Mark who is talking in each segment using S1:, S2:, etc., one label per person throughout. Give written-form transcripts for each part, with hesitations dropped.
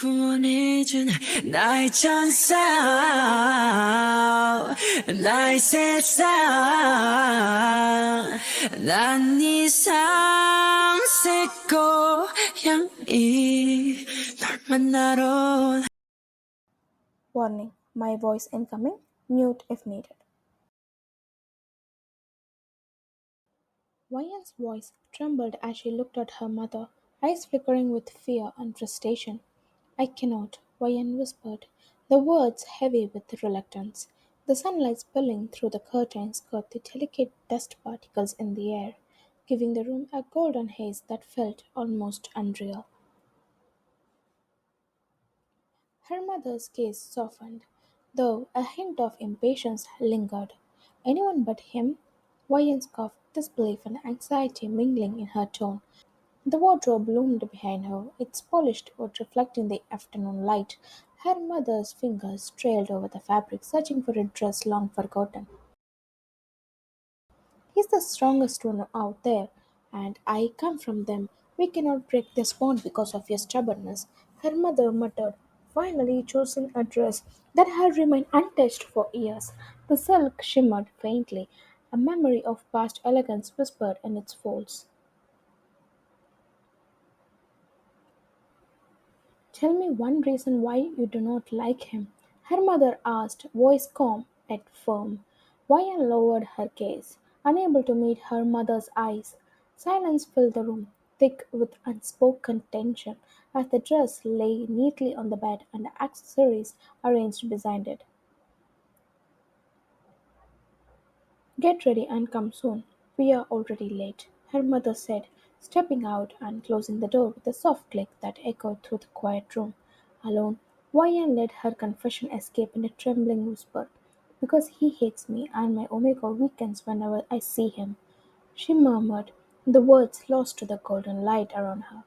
S1: 구원해준 나의 천사 나의 세상 난 이상 새 고향이 널 만나러
S2: Warning, my voice incoming, mute if needed. Wayan's voice trembled as she looked at her mother, eyes flickering with fear and frustration. I cannot, Wayan whispered, the words heavy with reluctance. The sunlight spilling through the curtains caught the delicate dust particles in the air, giving the room a golden haze that felt almost unreal. Her mother's gaze softened, though a hint of impatience lingered. Anyone but him? Wayan's cough, disbelief and anxiety mingling in her tone. The wardrobe loomed behind her, its polished wood reflecting the afternoon light. Her mother's fingers trailed over the fabric, searching for a dress long forgotten. He's the strongest one out there, and I come from them. We cannot break this bond because of your stubbornness, her mother muttered, finally choosing a dress that had remained untouched for years. The silk shimmered faintly, a memory of past elegance whispered in its folds. Tell me one reason why you do not like him, her mother asked, voice calm yet firm. Vian lowered her gaze, unable to meet her mother's eyes. Silence filled the room, thick with unspoken tension, as the dress lay neatly on the bed and the accessories arranged beside it. Get ready and come soon. We are already late, her mother said, stepping out and closing the door with a soft click that echoed through the quiet room. Alone, Vian let her confession escape in a trembling whisper. Because he hates me and my Omega weakens whenever I see him, she murmured, the words lost to the golden light around her.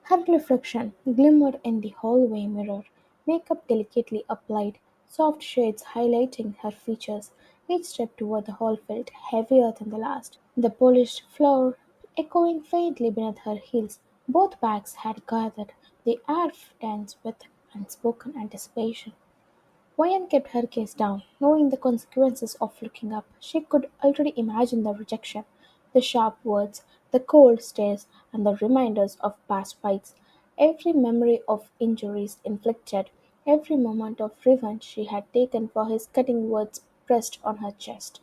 S2: Her reflection glimmered in the hallway mirror, makeup delicately applied, soft shades highlighting her features. Each step toward the hall felt heavier than the last, the polished floor echoing faintly beneath her heels. Both bags had gathered, the air dense with unspoken anticipation. Vian kept her gaze down, knowing the consequences of looking up. She could already imagine the rejection, the sharp words, the cold stares, and the reminders of past fights. Every memory of injuries inflicted, every moment of revenge she had taken for his cutting words pressed on her chest.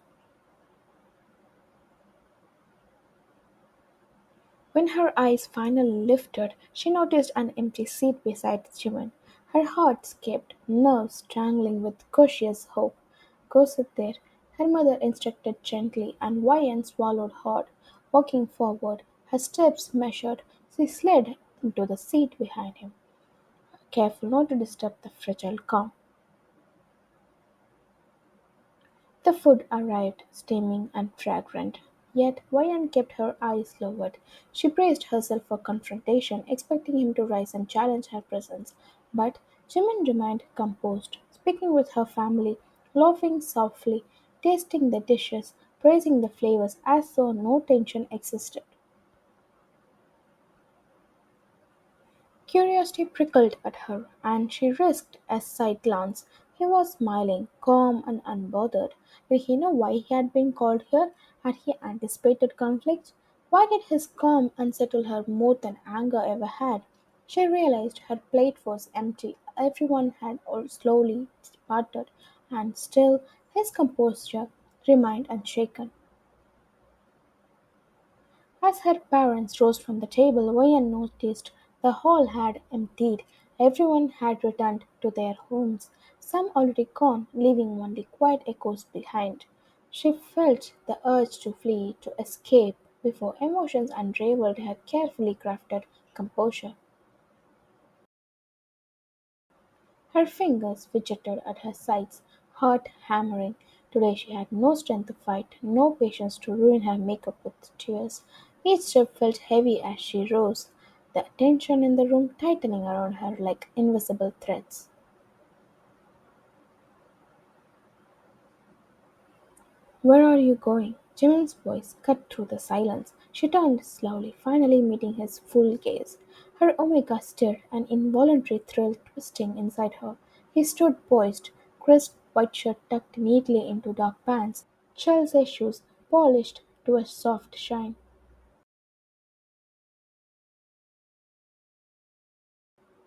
S2: When her eyes finally lifted, she noticed an empty seat beside Jimin. Her heart skipped, nerves strangling with cautious hope. Go sit there, her mother instructed gently, and Vian swallowed hard. Walking forward, her steps measured, she slid into the seat behind him, careful not to disturb the fragile calm. The food arrived, steaming and fragrant. Yet Vian kept her eyes lowered. She braced herself for confrontation, expecting him to rise and challenge her presence. But Jimin remained composed, speaking with her family, laughing softly, tasting the dishes, praising the flavors as though no tension existed. Curiosity prickled at her, and she risked a side glance. He was smiling, calm and unbothered. Did he know why he had been called here? Had he anticipated conflict? Why did his calm unsettle her more than anger ever had? She realized her plate was empty. Everyone had all slowly departed, and still his composure remained unshaken. As her parents rose from the table, Vian noticed the hall had emptied. Everyone had returned to their homes, some already gone, leaving only quiet echoes behind. She felt the urge to flee, to escape, before emotions unraveled her carefully crafted composure. Her fingers fidgeted at her sides, heart hammering. Today she had no strength to fight, no patience to ruin her makeup with tears. Each step felt heavy as she rose, the tension in the room tightening around her like invisible threads. Where are you going? Jimin's voice cut through the silence. She turned slowly, finally meeting his full gaze. Her omega stirred, an involuntary thrill twisting inside her. He stood poised, crisp white shirt tucked neatly into dark pants, Chelsea shoes polished to a soft shine.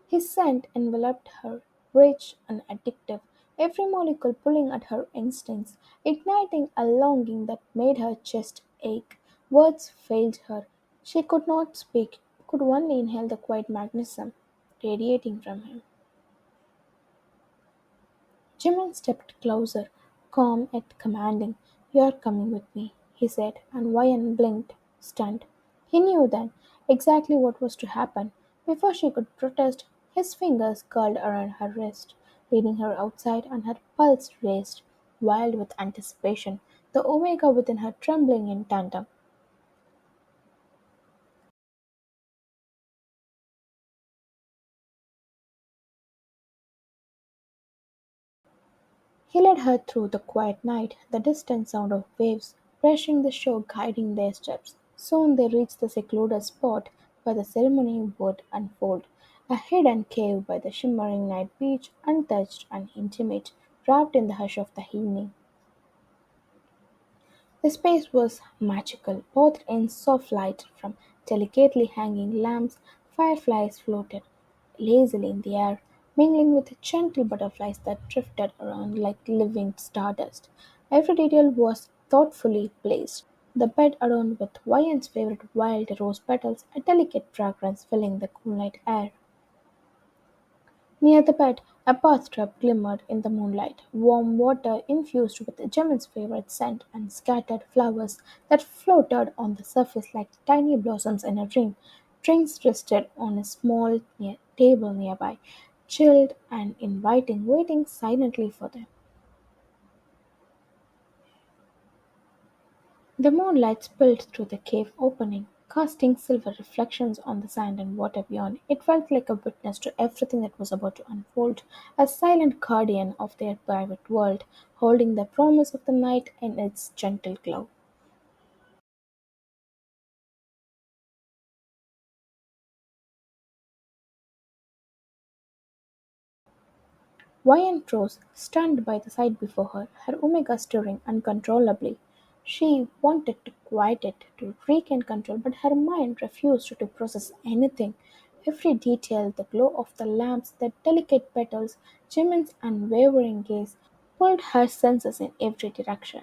S2: His scent enveloped her, rich and addictive, every molecule pulling at her instincts, igniting a longing that made her chest ache. Words failed her. She could not speak, could only inhale the quiet magnetism radiating from him. Jimin stepped closer, calm yet commanding. "You're coming with me," he said, and Ryan blinked, stunned. He knew then exactly what was to happen. Before she could protest, his fingers curled around her wrist, leading her outside, and her pulse raced, wild with anticipation, the omega within her trembling in tandem. He led her through the quiet night, the distant sound of waves brushing the shore guiding their steps. Soon they reached the secluded spot where the ceremony would unfold, a hidden cave by the shimmering night beach, untouched and intimate, wrapped in the hush of the evening. The space was magical, bathed in soft light from delicately hanging lamps. Fireflies floated lazily in the air, mingling with gentle butterflies that drifted around like living stardust. Every detail was thoughtfully placed. The bed adorned with Ryan's favorite wild rose petals, a delicate fragrance filling the cool night air. Near the bed, a bathtub glimmered in the moonlight, warm water infused with Jimin's favorite scent, and scattered flowers that floated on the surface like tiny blossoms in a ring. Drinks rested on a small table nearby, chilled and inviting, waiting silently for them. The moonlight spilled through the cave opening, casting silver reflections on the sand and water beyond. It felt like a witness to everything that was about to unfold, a silent guardian of their private world, holding the promise of the night in its gentle glow. Vian rose, stunned by the sight before her, her omega stirring uncontrollably. She wanted to quiet it, to regain control, but her mind refused to process anything. Every detail, the glow of the lamps, the delicate petals, Jimin's unwavering gaze, pulled her senses in every direction.